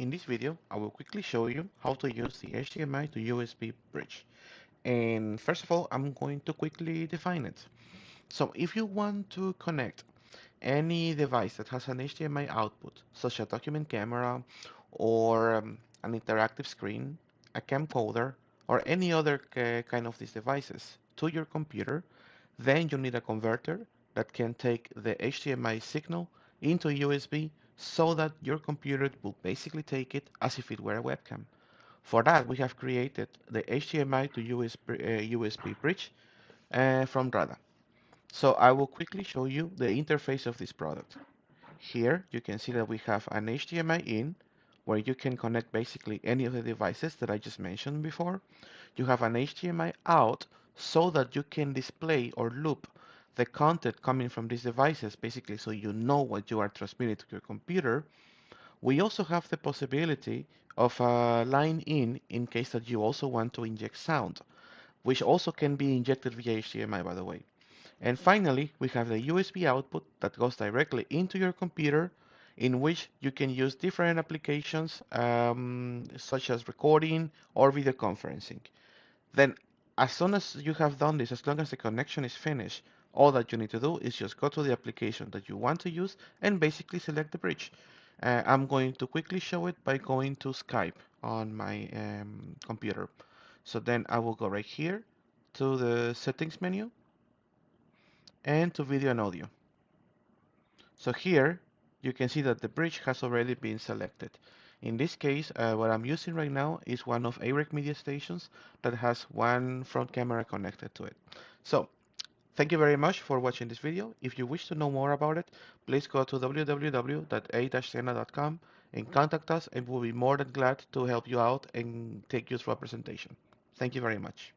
In this video, I will quickly show you how to use the HDMI to USB bridge. And first of all, I'm going to quickly define it. So if you want to connect any device that has an HDMI output, such as a document camera or an interactive screen, a camcorder, or any other kind of these devices to your computer, then you need a converter that can take the HDMI signal into USB so that your computer will basically take it as if it were a webcam. For that, we have created the HDMI to USB bridge from RADA. So I will quickly show you the interface of this product. Here you can see that we have an HDMI in where you can connect basically any of the devices that I just mentioned before. You have an HDMI out so that you can display or loop the content coming from these devices basically so you know what you are transmitting to your computer. We also have the possibility of a line in case that you also want to inject sound, which also can be injected via HDMI by the way. And finally, we have the USB output that goes directly into your computer in which you can use different applications such as recording or video conferencing. Then, as soon as you have done this, as long as the connection is finished, all that you need to do is just go to the application that you want to use and basically select the bridge. I'm going to quickly show it by going to Skype on my computer. So then I will go right here to the settings menu and to video and audio. So here you can see that the bridge has already been selected. In this case, what I'm using right now is one of AREC media stations that has one front camera connected to it. So thank you very much for watching this video. If you wish to know more about it, please go to www.a-sena.com and contact us, and we'll be more than glad to help you out and take you through a presentation. Thank you very much.